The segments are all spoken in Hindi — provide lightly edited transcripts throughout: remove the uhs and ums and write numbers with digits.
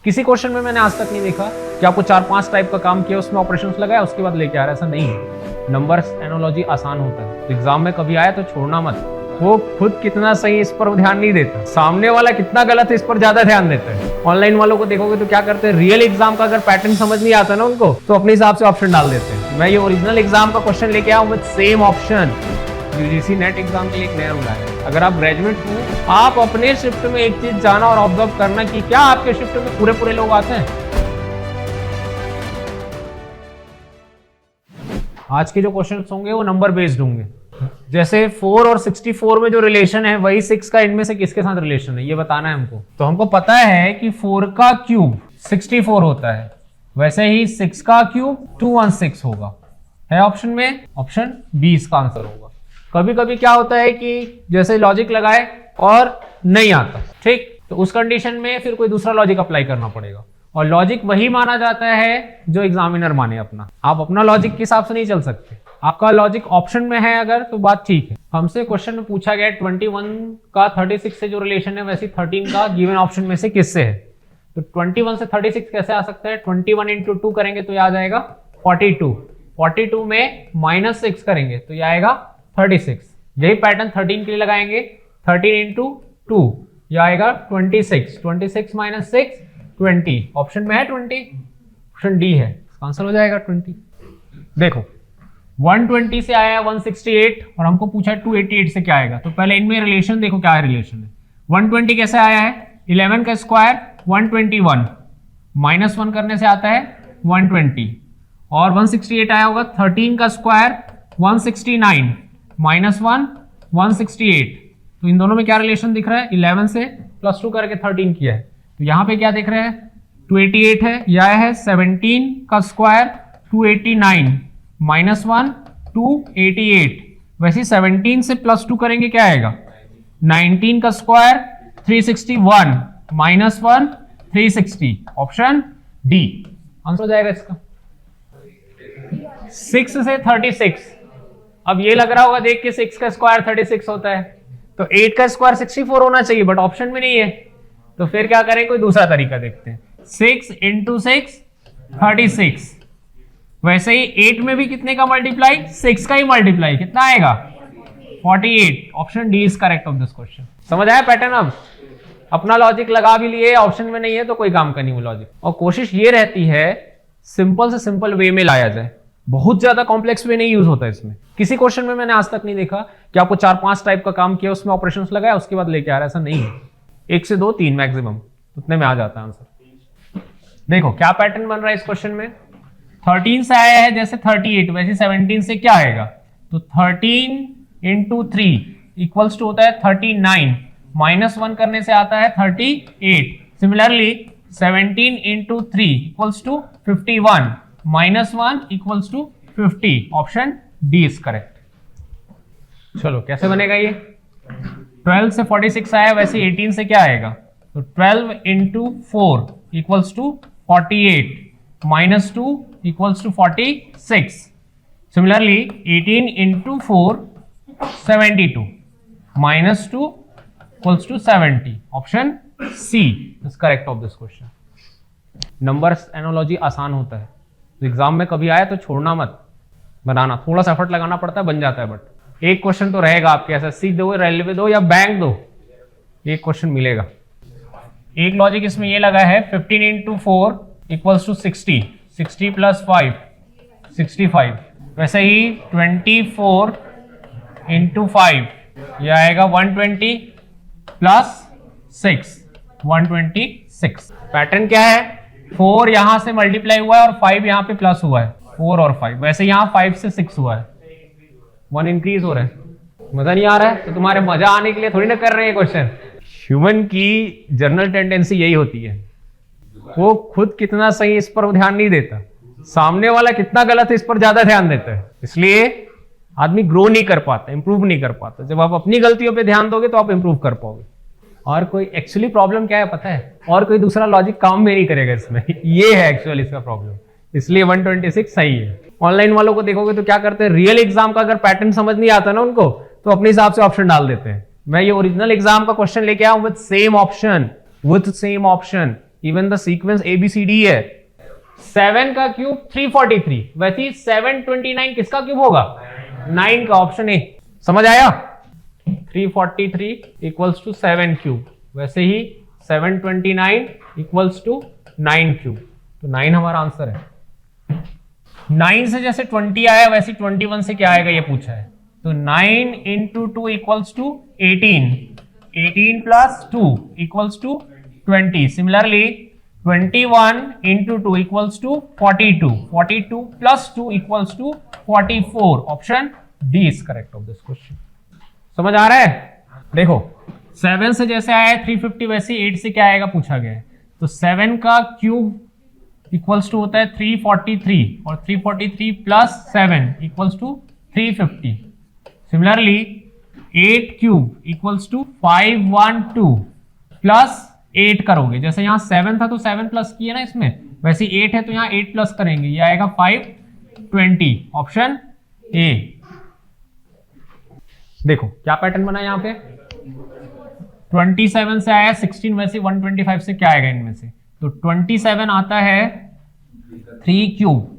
किसी क्वेश्चन में मैंने आज तक नहीं देखा कि आपको 4-5 टाइप का काम किया, उसमें ऑपरेशंस लगाया, उसके बाद लेके आ रहा है, ऐसा नहीं है। नंबर्स एनालॉजी आसान होता है, तो एग्जाम में कभी आया तो छोड़ना मत। वो खुद कितना सही इस पर ध्यान नहीं देता, सामने वाला कितना गलत है इस पर ज्यादा ध्यान देता है। ऑनलाइन वालों को देखोगे तो क्या करते हैं, रियल एग्जाम का अगर पैटर्न समझ नहीं आता ना उनको, तो अपने हिसाब से ऑप्शन डाल देते हैं। मैं ये ओरिजिनल एग्जाम का क्वेश्चन लेके आया हूं with same option. UGC NET exam के लिए एक नया रूल आया है, अगर आप ग्रेजुएट हो, आप अपने शिफ्ट में एक चीज जाना और ऑब्जर्व करना कि क्या आपके शिफ्ट में पूरे लोग आते हैं। आज के जो क्वेश्चंस होंगे वो नंबर बेस्ड होंगे। जैसे 4 और 64 में जो रिलेशन है वही 6 का इनमें से किसके साथ रिलेशन है ये बताना है हमको। तो हमको पता है कि 4 का क्यूब 64 होता है, वैसे ही 6 का क्यूब 216 होगा। है ऑप्शन में, ऑप्शन बी इसका आंसर होगा। कभी कभी क्या होता है कि जैसे लॉजिक लगाए और नहीं आता, ठीक, तो उस कंडीशन में फिर कोई दूसरा लॉजिक अप्लाई करना पड़ेगा, और लॉजिक वही माना जाता है जो एग्जामिनर माने अपना। आप अपना लॉजिक के हिसाब से नहीं चल सकते। आपका लॉजिक ऑप्शन में है अगर तो बात ठीक है। हमसे क्वेश्चन में पूछा गया 21 का 36 से जो रिलेशन है वैसे 13 का गिवन ऑप्शन में से किससे है। तो 21 से 36 कैसे आ सकता है, 21 इंटू 2 करेंगे तो ये आ जाएगा 42, 42 में -6 करेंगे तो ये आएगा 36। यही पैटर्न 13 के लिए लगाएंगे, 13 इंटू 2 ये आएगा 26, 26 माइनस 6 20, ऑप्शन में है 20, ऑप्शन डी है, आंसर हो जाएगा 20। देखो 120 से आया है 168 और हमको पूछा है 288 से क्या आएगा। तो पहले इनमें रिलेशन देखो क्या है रिलेशन है। 120 कैसे आया है, 11 का स्क्वायर 121, -1 करने से आता है 120, और 168 आया होगा 13 का स्क्वायर 169, -1 168। तो इन दोनों में क्या रिलेशन दिख रहा है, 11 से +2 करके 13 किया है, तो यहाँ पे क्या दिख रहा है 288 है, यह है 17 का स्क्वायर 289, -1 288। वैसे 17 से +2 करेंगे क्या आएगा, 19 का स्क्वायर 361, -1 360, ऑप्शन डी आंसर हो जाएगा इसका। 6 से 36, अब ये लग रहा होगा देख के 6 का स्क्वायर 36 होता है, तो 8 का स्क्वायर 64 होना चाहिए, बट ऑप्शन में नहीं है। तो फिर क्या करें, कोई दूसरा तरीका देखते हैं। 6 इंटू 6 36, वैसे ही 8 में भी कितने का मल्टीप्लाई, 6 का ही मल्टीप्लाई, कितना आएगा 48, option D is correct of this question. समझ आया पैटर्न। अब अपना लॉजिक लगा भी लिए, ऑप्शन में नहीं है तो कोई काम का नहीं वो लॉजिक। और कोशिश ये रहती है सिंपल से सिंपल वे में लाया जाए, बहुत ज्यादा कॉम्प्लेक्स वे नहीं यूज होता इसमें। किसी क्वेश्चन में मैंने आज तक नहीं देखा कि आपको 4-5 टाइप का काम किया, उसमें ऑपरेशंस लगाया, उसके बाद लेके आ रहा है, ऐसा नहीं है। 1 से 2 3 मैक्सिमम, उतने में आ जाता है आंसर। देखो क्या पैटर्न बन रहा है इस क्वेश्चन में। 13 से आया है जैसे 38, वैसे 17 से क्या आएगा, तो 13 इंटू 3 इक्वल्स टू होता है 39, -1 करने से आता है 38। Similarly 17 into 3 equals to 51, -1 equals to 50, option D is correct. चलो कैसे बनेगा ये। 12 से 46 आया, वैसे 18 से क्या आएगा, तो 12 into 4 equals to 48, -2 equals to 46। Similarly 18 into 4 72, -2 equals to 70, option C is correct of this question. Numbers analogy आसान होता है, तो एग्जाम में कभी आया तो छोड़ना मत, बनाना थोड़ा सा एफर्ट लगाना पड़ता है, बन जाता है, बट एक क्वेश्चन तो रहेगा आपके, एसएससी दो, रेलवे दो या बैंक दो, एक क्वेश्चन मिलेगा। एक लॉजिक इसमें ये लगा है 15 इंटू 4 इक्वल्स टू 60, 60 प्लस 5 65। वैसे ही 24 इंटू 5 ये आएगा 120 प्लस 6 126। पैटर्न क्या है, 4 यहां से मल्टीप्लाई हुआ है और 5 यहां पे प्लस हुआ है, 4 और 5। वैसे यहां 5 से 6 हुआ है, 1 इंक्रीज हो रहा है। मजा नहीं आ रहा है तो तुम्हारे मजा आने के लिए थोड़ी ना कर रहे हैं क्वेश्चन। ह्यूमन की जनरल टेंडेंसी यही होती है, वो खुद कितना सही इस पर ध्यान नहीं देता, सामने वाला कितना गलत है इस पर ज्यादा ध्यान देता है। इसलिए आदमी ग्रो नहीं कर पाता, इंप्रूव नहीं कर पाता। जब आप अपनी गलतियों पे ध्यान दोगे तो आप इंप्रूव कर पाओगे। और कोई एक्चुअली प्रॉब्लम क्या है पता है, और कोई दूसरा लॉजिक काम में नहीं करेगा इसमें ये है एक्चुअली इसका प्रॉब्लम, इसलिए 126 सही है। ऑनलाइन वालों को देखोगे तो क्या करते हैं, रियल एग्जाम का अगर पैटर्न समझ नहीं आता ना उनको, तो अपने हिसाब से ऑप्शन डाल देते हैं। मैं ये ओरिजिनल एग्जाम का क्वेश्चन लेके आया हूं with same option, even the sequence ABCD है। 7 का क्यूब 343, वैसे ही 729 किसका क्यूब होगा? 9 का, ऑप्शन ए। समझ आया? 343 इक्वल्स टू 7 क्यूब, वैसे ही 729 इक्वल्स टू 9 क्यूब, तो 9 हमारा आंसर है। 9 से जैसे 20 आया वैसे 21 से क्या आएगा ये पूछा है, तो 9 into 2 equals to 18, 18 plus 2 equals to 20। Similarly 21 into 2 equals to 42, 42 plus 2 equals to 44। Option D is correct of this question. समझ आ रहा है? देखो 7 से जैसे आया है 350, वैसे 8 से क्या आएगा पूछा गया है, तो 7 का क्यूब इक्वल्स टू होता है 343 और 343 plus 7 equals to 350। Similarly 8 cube equals to 512 plus 8 करोगे, जैसे यहां 7 था तो 7 प्लस किए ना इसमें, वैसे 8 है तो यहां 8 प्लस करेंगे, ये आएगा 520। Option A. देखो क्या पैटर्न बना यहां पे, 27 से आया 16, वैसे 125 से क्या आएगा इनमें से, तो 27 आता है 3 क्यूब,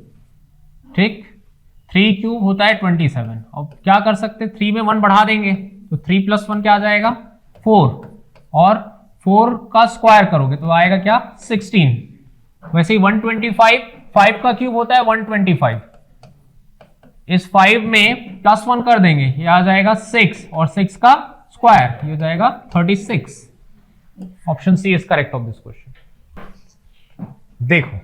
ठीक, 3 क्यूब होता है 27। अब क्या कर सकते हैं, 3 में 1 बढ़ा देंगे तो 3 प्लस 1 क्या आ जाएगा 4, और 4 का स्क्वायर करोगे तो आएगा क्या 16। वैसे ही 125, 5 का क्यूब होता है 125, इस 5 में प्लस 1 कर देंगे, ये आ जाएगा 6, और 6 का स्क्वायर ये हो जाएगा 36। Option C is correct of this question. देखो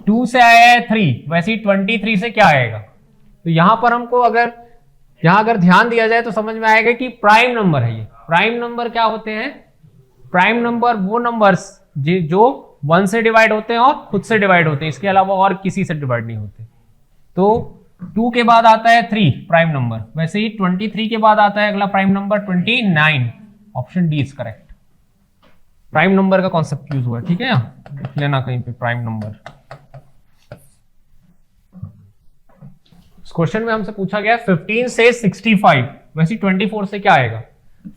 2 से आया है 3, वैसे ही 23 से क्या आएगा, तो यहां पर हमको अगर ध्यान दिया जाए तो समझ में आएगा कि प्राइम नंबर है ये। प्राइम नंबर क्या होते हैं, प्राइम नंबर वो नंबर्स जो 1 से डिवाइड होते हैं और खुद से डिवाइड होते हैं, इसके अलावा और किसी से डिवाइड नहीं होते। तो 2 के बाद आता है 3 प्राइम नंबर, वैसे ही 23 के बाद आता है अगला prime number 29। Option D is correct. Prime number का कॉन्सेप्ट यूज हुआ है, ठीक है, देख लेना कहीं पे प्राइम नंबर। इस क्वेश्चन में हमसे पूछा गया 15 से 65, वैसे 24 से क्या आएगा।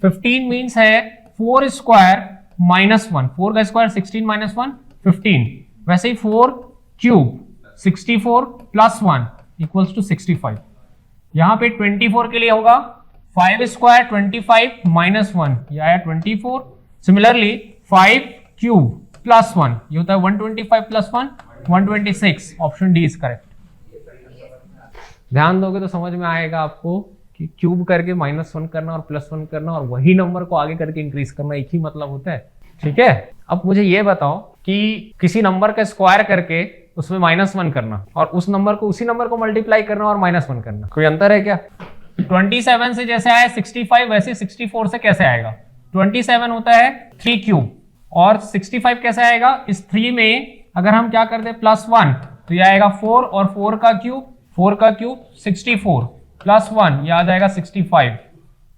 15 मींस है 4 स्क्वायर माइनस 1, 4 का स्क्वायर 16 माइनस 1 15, वैसे ही 4 क्यूब 64 प्लस 1 इक्वल्स टू 65। यहां पे 24 के लिए होगा 5 स्क्वायर 25 माइनस 1, ये आया 24। सिमिलरली 5 क्यूब प्लस 1 ये होता है 125 plus 1 126। Option D is correct. ध्यान दोगे तो समझ में आएगा आपको कि क्यूब करके -1 करना और +1 करना और वही नंबर को आगे करके इंक्रीज करना एक ही मतलब होता है, ठीक है। अब मुझे ये बताओ कि किसी नंबर का स्क्वायर करके उसमें -1 करना और उस नंबर को उसी नंबर को मल्टीप्लाई करना और -1 करना, कोई अंतर है क्या? 27 से जैसे आया 65, वैसे 64 से कैसे आएगा। 27 होता है 3 क्यूब और 65 कैसे आएगा, इस 3 में अगर हम क्या कर दे +1 तो ये आएगा 4 और 4 का क्यूब 64 प्लस 1 ये आ जाएगा 65।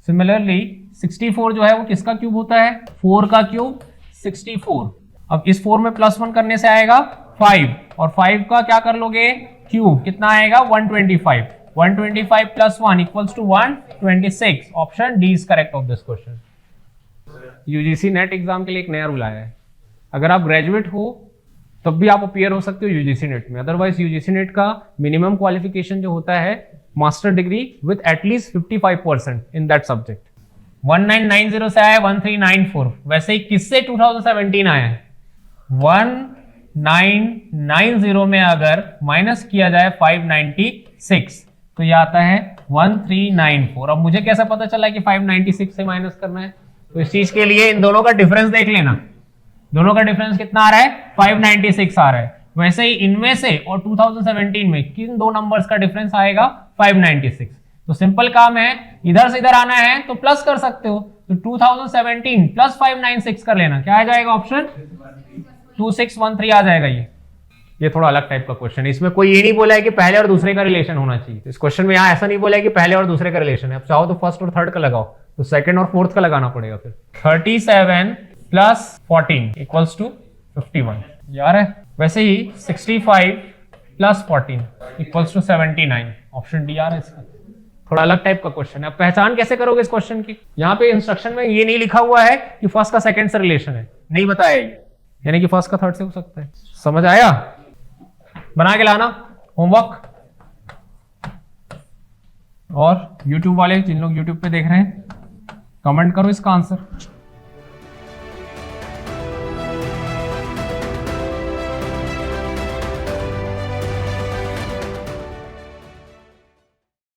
सिमिलरली 64 जो है वो किसका क्यूब होता है, 4 का क्यूब 64। अब इस 4 में +1 करने से आएगा 5 और 5 का क्या कर लोगे क्यूब, कितना आएगा 125। 125 plus 1 equals to 126। Option D is correct of this question. UGC NET exam के लिए एक नया रूल आया है, अगर आप ग्रेजुएट हो तब भी आप अपीयर हो सकते हो यूजीसी नेट में। अदरवाइज यूजीसी नेट का मिनिमम क्वालिफिकेशन जो होता है master degree with at least 55% in that subject. 1990 से आया 1394, वैसे ही किससे 2017 आया है 1990 में अगर माइनस किया जाए 596 तो ये आता है 1394। अब मुझे कैसा पता चला कि 596 से माइनस करना है, तो इस चीज के लिए इन दोनों का डिफरेंस देख लेना। दोनों का डिफरेंस कितना आ रहा है 596 आ रहा है। वैसे ही इनमें से और 2017 में किन दो नंबर्स का डिफरेंस आएगा 596। तो सिंपल काम है, इधर से इधर आना है तो प्लस कर सकते हो, तो 2017 प्लस 596 कर लेना, क्या आ जाएगा ऑप्शन 2613 आ जाएगा। ये थोड़ा अलग टाइप का क्वेश्चन है, इसमें कोई ये नहीं बोला है कि पहले और दूसरे का रिलेशन होना चाहिए। इस क्वेश्चन में यहाँ ऐसा नहीं बोला है कि पहले और दूसरे का रिलेशन है। अब चाहो तो फर्स्ट और थर्ड का लगाओ, तो सेकंड और फोर्थ का लगाना पड़ेगा। फिर 37 प्लस 14 इक्वल्स टू 51 यार है। वैसे ही 65 plus 14 equals to 79। Option D आ रहा है इसका। थोड़ा अलग टाइप का क्वेश्चन है। अब पहचान कैसे करोगे इस क्वेश्चन की, यहाँ पे इंस्ट्रक्शन में ये नहीं लिखा हुआ है कि फर्स्ट का सेकंड से रिलेशन है, नहीं बताया ये। यानी कि फर्स्ट का थर्ड से हो सकता है। समझ आया? बना के लाना होमवर्क। और YouTube वाले जिन लोग YouTube पे देख रहे हैं कमेंट करो इसका आंसर।